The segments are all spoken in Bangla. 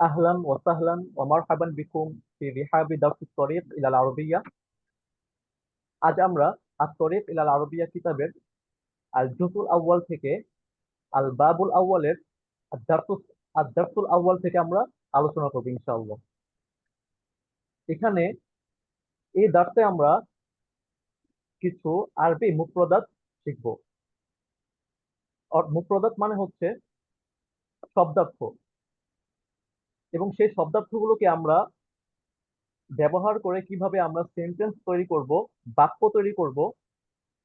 أهلا وسهلا ومرحبا بكم في رحاب درس الطريق إلى العربية আজ আমরা আত-তরিক ইলাল আরবিয়া কিতাবের আল জুজুল আউয়াল থেকে আল বাবুল আউয়ালের আদ-দারসুস আদ-দারসুল আউয়াল থেকে আমরা আলোচনা করব ইনশাআল্লাহ। এখানে এই দার্সে আমরা কিছু আরবি মুফরদাত শিখব। মুফরদাত মানে হচ্ছে শব্দার্থ, এবং সেই শব্দার্থগুলোকে আমরা ব্যবহার করে কিভাবে আমরা সেন্টেন্স তৈরি করব, বাক্য তৈরি করব,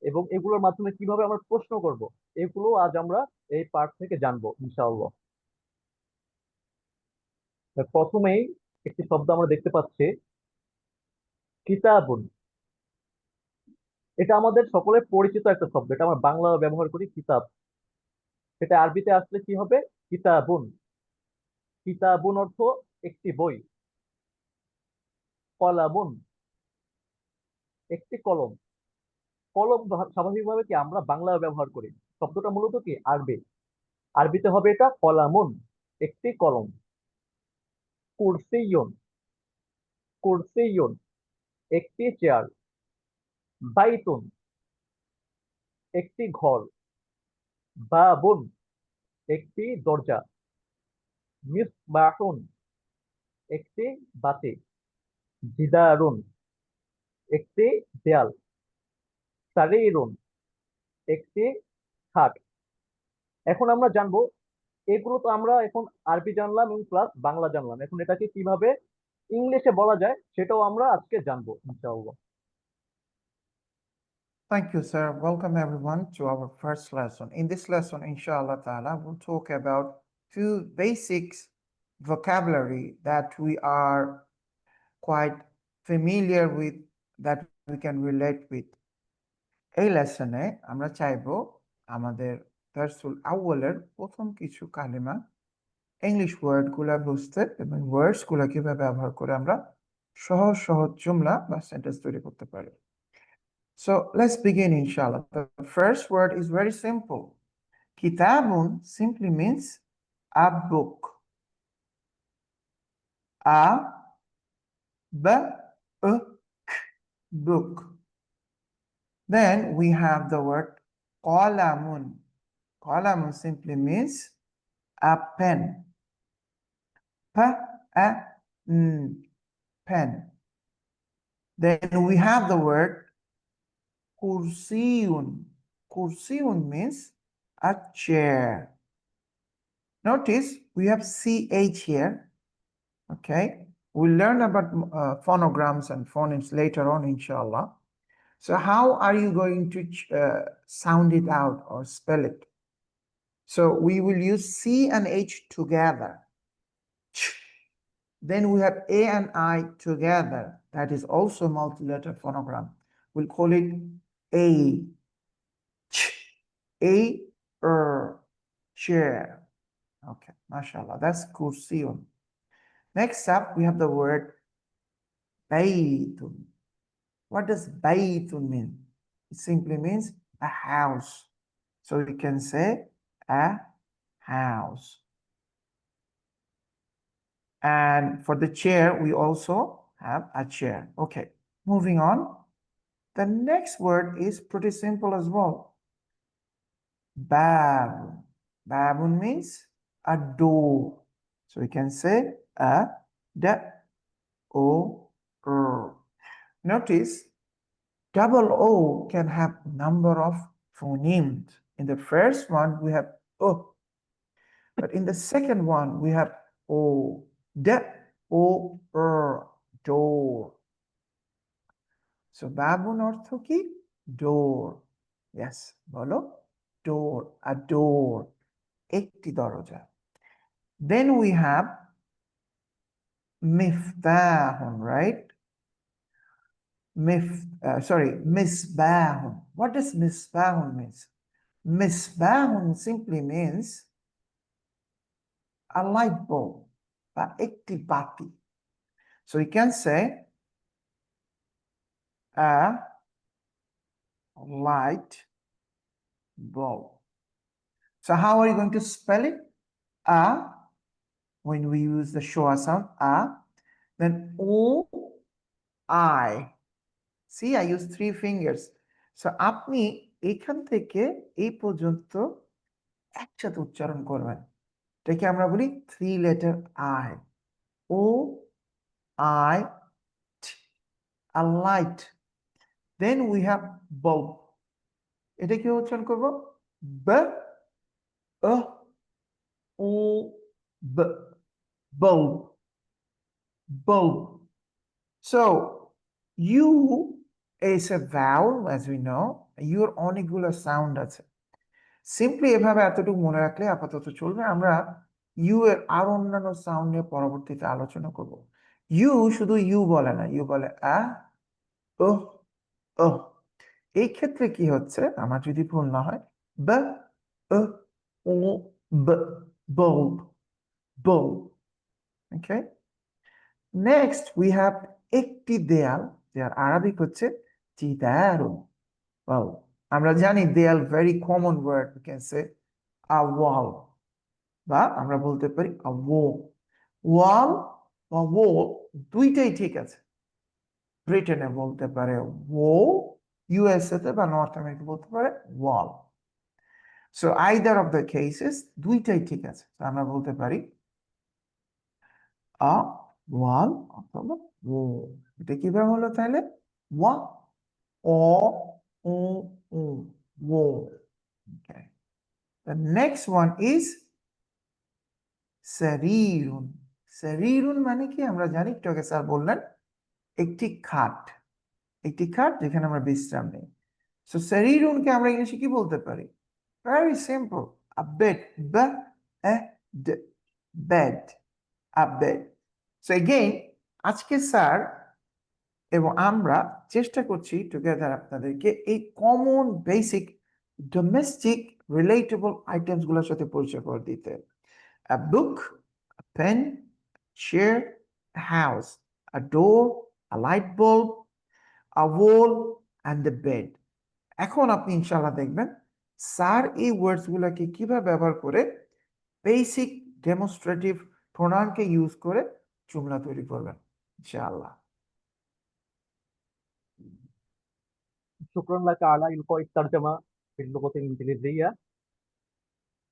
এবং এগুলোর মাধ্যমে কিভাবে আমরা প্রশ্ন করব, এগুলো আজ আমরা এই পার্ট থেকে জানবো ইনশাআল্লাহ। প্রথমেই একটি শব্দ আমরা দেখতে পাচ্ছি, কিতাবুন। এটা আমাদের সকলের পরিচিত একটা শব্দ, এটা আমরা বাংলা ব্যবহার করি কিতাব। সেটা আরবিতে আসলে কি হবে? কিতাবুন। কিতাবুন অর্থ একটি বই। কলামুন একটি কলম। কলম স্বাভাবিকভাবে কি আমরা বাংলা ব্যবহার করি, শব্দটা মূলত কি আরবি। আরবিতে হবে এটা কলামুন, একটি কলম। কুরসিয়ুন। কুরসিয়ুন একটি চেয়ার। বাইতুন একটি ঘর। বাবুন একটি দরজা। মিসবাহুন একটি বাতি। জিদারুন একটি দেয়াল। সারিরুন একটি খাট। এখন আমরা জানবো, এগুলো তো আমরা এখন আরবি জানলাম এবং প্লাস বাংলা জানলাম, এখন এটাকে কিভাবে ইংলিশে বলা যায় সেটাও আমরা আজকে জানবো ইনশাআল্লাহ। Thank you, sir. Welcome everyone to our first lesson. In this lesson, inshallah ta'ala, we'll talk about few basics vocabulary that we are quite familiar with, that we can relate with. এই লেসনে আমরা চাইবো আমাদের দারসুল আউয়ালের প্রথম কিছু কালিমা, ইংলিশ ওয়ার্ড গুলা বুঝতে এবং ওয়ার্ডস গুলা কিভাবে ব্যবহার করে আমরা সহজ সহজ জুমলা বা সেন্টেন্স তৈরি করতে পারি। So let's begin, inshallah. The first word is very simple. Kitabun simply means a book. A, b, a, k, book. Then we have the word qalamun. Qalamun simply means a pen. P, a, n, pen. Then we have the word kursiyun. Kursiyun means a chair. Notice we have ch here. Okay, we'll learn about phonograms and phonemes later on, inshallah. So how are you going to sound it out or spell it? So we will use C and H together. Then we have A and I together. That is also multi-letter phonogram. We'll call it A. A, chair. Okay, mashallah, that's kursiyun. Next up, we have the word baytun. What does baytun mean? It simply means a house. So we can say a house. And for the chair, we also have a chair. Okay, moving on. The next word is pretty simple as well. Bab. Babun means a door. So we can say a, d, o, r. Notice double O can have number of phonemes. In the first one, we have O. But in the second one, we have O. D, O, R, door. So, babun ortho ki? Door. Yes, bolo. Door, a door. Ekti doroja. Then we have miftahun, right? Misbahun. What does misbahun mean? Misbahun simply means a light bulb, বা একটি বাতি. So you can say a light bulb. So how are you going to spell it? A when we use the schwa sound, a. Then o, I. See, I use 3 fingers. So আপনি এখান থেকে এই পর্যন্ত একসাথে উচ্চারণ করবেন। এটাকে আমরা বলি 3 letter I. O, I, T. A light. Then we have bulb. এটা কি উচ্চারণ করব? B, O, B. Bulb. Bulb. So, U is a vowel, as we know. Your অনেকগুলো সাউন্ড আছে। সিম্পলি এভাবে এতটুকু মনে রাখলে আপাতত চলবে। আমরা ইউ এর আর অন্যান্য সাউন্ড নিয়ে পরবর্তীতে আলোচনা করব। ইউ শুধু ইউ বলে না, ইউ বলে আ, ও, ও। এই ক্ষেত্রে কি হচ্ছে, আমার যদি ভুল না হয়, ব, ও, ও, ব, bulb, bulb. Okay. Next we have একটি দেয়াল, যার আরবিক হচ্ছে জিদারুন। Well, আমরা জানি দেয়াল very common word, we can say a wall, বা আমরা বলতে পারি a wall. Wall বা wall দুইটাই ঠিক আছে। ব্রিটেনে বলতে পারে wall, ইউএসএ তে বা নর্থ আমেরিকা বলতে পারে wall. So either of the cases দুইটাই ঠিক আছে। আমরা বলতে পারি a wall অথবা wall. এটা কিভাবে হলো তাহলে? ওয়া, ও, উ, উ, wall. Okay. The next one is সারিরুন। সারিরুন মানে কি আমরা জানি, একটু আগে স্যার বললেন, একটি খাট। একটি খাট যেখানে আমরা বিশ্রাম নেই। সো সারিরুনকে আমরা ইংলিশে কি বলতে পারি? Very simple, a bed. ব, এ, ড, bed, a bed. So again আজকে স্যার এবং আমরা চেষ্টা করছি টুগেদার আপনাদেরকে এই common basic domestic relatable items গুলোর সাথে পরিচয় করে দিতে। A book, a pen, a chair, a house, a door, a light bulb, a wall, and the bed. এখন আপনি ইনশাআল্লাহ দেখবেন স্যার এই ওয়ার্ডস গুলাকে কিভাবে ব্যবহার করে বেসিক ডেমনস্ট্রেটিভ প্রোনাউনকে ইউজ করে জুমলা তৈরি করবেন ইনশাআল্লাহ। شكرا لك على إلقاء الترجمة باللغة الإنجليزية.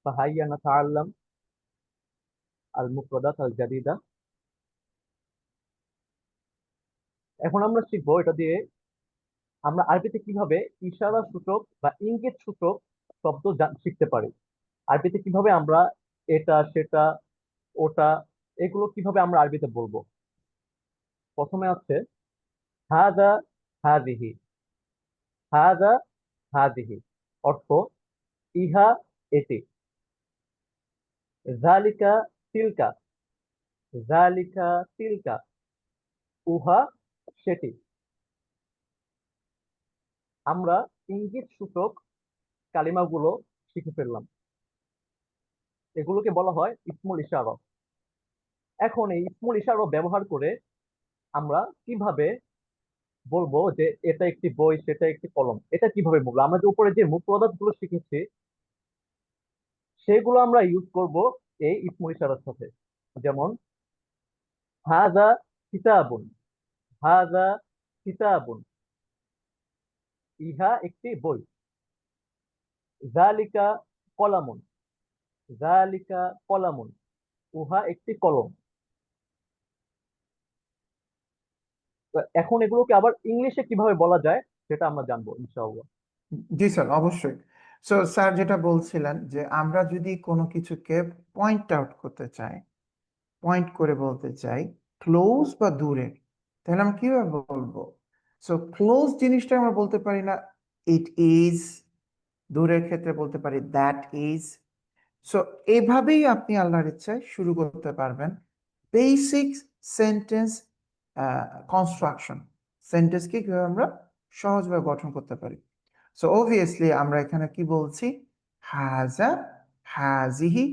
فهيا نتعلم المفردات الجديدة. এখন আমরা শিখবো এটা দিয়ে আমরা আরবিতে কিভাবে ইশারা সূচক বা ইঙ্গিত সূচক শব্দ শিখতে পারি। আরবিতে কিভাবে আমরা এটা সেটা ওটা এগুলো কিভাবে আমরা আরবিতে বলবো। প্রথমে আছে হাদা, হাদিহি। হাদা, হাদিহি অর্থ ইহা, এটি। জালিকা, তিলকা। জালিকা, তিলকা উহা, সেটি। আমরা ইঙ্গিত সূচক কালিমাগুলো শিখে ফেললাম। এগুলোকে বলা হয় ইসমুল ইশারা। এখন এই ইসমুল ইশারা ব্যবহার করে আমরা কিভাবে বলবো যে এটা একটি বই, সেটা একটি কলম, এটা কিভাবে বলবো। আমরা যে উপরে যে মুফরদাত গুলো শিখেছি সেগুলো আমরা ইউজ করব এই ইসমুল ইশারার সাথে। যেমন হাযা কিতাবুন, হাযা কিতাবুন ইহা একটি বই। যালিকা কলামুন, যালিকা কলামুন উহা একটি কলম। তো এখন এগুলোকে আবার ইংলিশে কিভাবে বলা যায় সেটা আমরা জানবো ইনশাআল্লাহ। জি স্যার, অবশ্যই। সো স্যার যেটা বলছিলেন যে আমরা যদি কোনো কিছুকে পয়েন্ট আউট করতে চাই, পয়েন্ট করে বলতে চাই ক্লোজ বা দূরে, তাহলে আমরা কিভাবে বলবো? সো ক্লোজ জিনিসটা আমরা বলতে পারি না ইট ইজ, দূরের ক্ষেত্রে বলতে পারি দ্যাট ইজ। সো এভাবেই আপনি আল্লাহর ইচ্ছায় শুরু করতে পারবেন বেসিক সেন্টেন্স কনস্ট্রাকশন। সেন্টেন্সকে কিভাবে আমরা সহজভাবে গঠন করতে পারি। সো অবভিয়াসলি আমরা এখানে কি বলছি? হাজা, হাজিহি,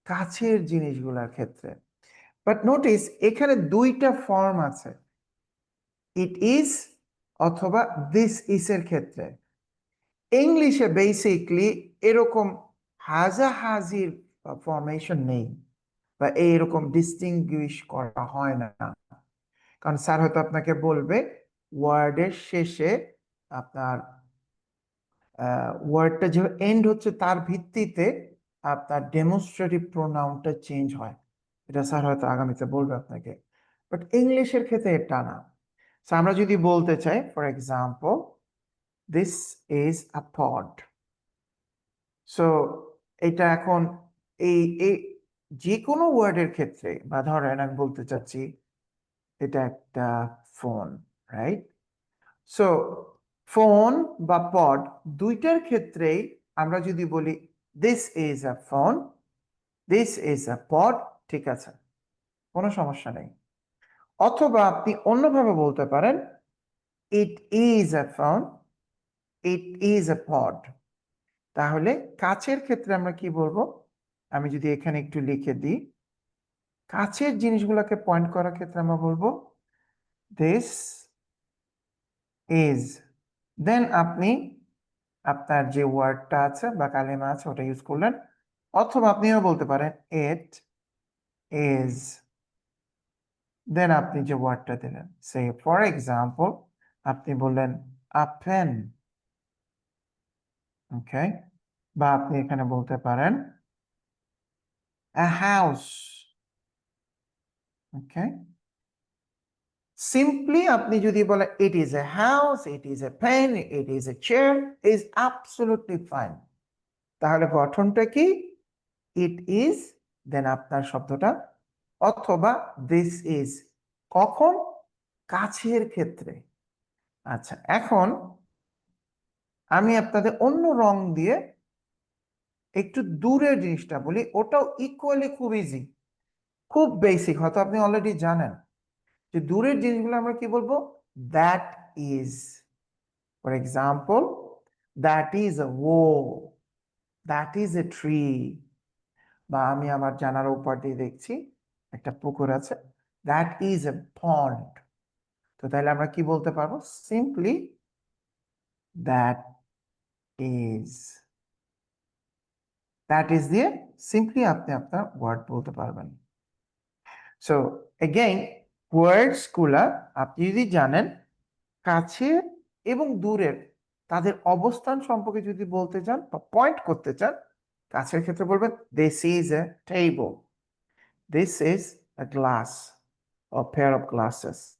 কাছের জিনিসগুলোর ক্ষেত্রে। বাট নোটিস এখানে দুইটা ফর্ম আছে, ইট ইজ অথবা দিস ইজ এর ক্ষেত্রে। ইংলিশে বেসিকলি এরকম হাজা হাজির ফরমেশন নেই। বা এইরকম ডিস্টিংগুইশ করা হয় না, কারণ স্যার হয়তো আপনাকে বলবে ওয়ার্ডের শেষে আপনার ওয়ার্ডটা যে এন্ড হচ্ছে তার ভিত্তিতে আপনার ডেমনস্ট্রেটিভ প্রোনাউনটা চেঞ্জ হয়, এটা স্যার হয়তো আগামীতে বলবে আপনাকে, বাট ইংলিশের ক্ষেত্রে এটা না। So, আমরা যদি বলতে চাই for example this is a pod, so এটা এখন এই এই যে কোনো ওয়ার্ডের ক্ষেত্রে, বা ধরেন আমি বলতে চাচ্ছি এটা একটা ফোন, রাইট? সো ফোন বা পড দুইটার ক্ষেত্রেই আমরা যদি বলি this is a phone, this is a pod, ঠিক আছে, কোনো সমস্যা নেই। অথবা আপনি অন্যভাবে বলতে পারেন it is a phone, it is a pod. তাহলে কাছের ক্ষেত্রে আমরা কি বলবো? আমি যদি এখানে একটু লিখে দিই, কাছের জিনিসগুলোকে পয়েন্ট করার ক্ষেত্রে আমরা বলবো দিস ইজ, দেন আপনি আপনার যে ওয়ার্ডটা আছে বা কালেমা আছে ওটা ইউজ করলেন, অথবা আপনিও বলতে পারেন ইট ইজ, দেন আপনি যে ওয়ার্ডটা দিলেন, সে ফর এক্সাম্পল আপনি বললেন আ পেন, ওকে, বা আপনি এখানে বলতে পারেন আ হাউস, ওকে। সিম্পলি আপনি যদি বলেন it is a house, it is a pen, it is a chair, is absolutely fine. তাহলে গঠনটা কি? ইট ইজ, দেন আপনার শব্দটা, অথবা দিস ইজ। কখন? কাছের ক্ষেত্রে। আচ্ছা, এখন আমি আপনাদের অন্য রং দিয়ে একটু দূরের জিনিসটা বলি, ওটাও ইকুয়ালি খুব ইজি, খুব বেসিক, হয়তো আপনি অলরেডি জানেন যে দূরের জিনিসগুলো আমরা কি বলবো? That is. For example, that is a wall, that is a tree. বা আমি আমার জানার উপর দিয়ে দেখছি একটা পুকুর আছে, দ্যাট ইজ এ পন্ড। তো তাহলে আমরা কি বলতে পারবো? Simply that is. That is দিয়ে সিম্পলি আপনি আপনার ওয়ার্ড বলতে পারবেন। সো এগেইন, ওয়ার্ডস গুলা আপনি যদি জানেন, কাছে এবং দূরের তাদের অবস্থান সম্পর্কে যদি বলতে চান বা পয়েন্ট করতে চান, কাছের ক্ষেত্রে বলবেন this is a table, this is a glass or pair of glasses.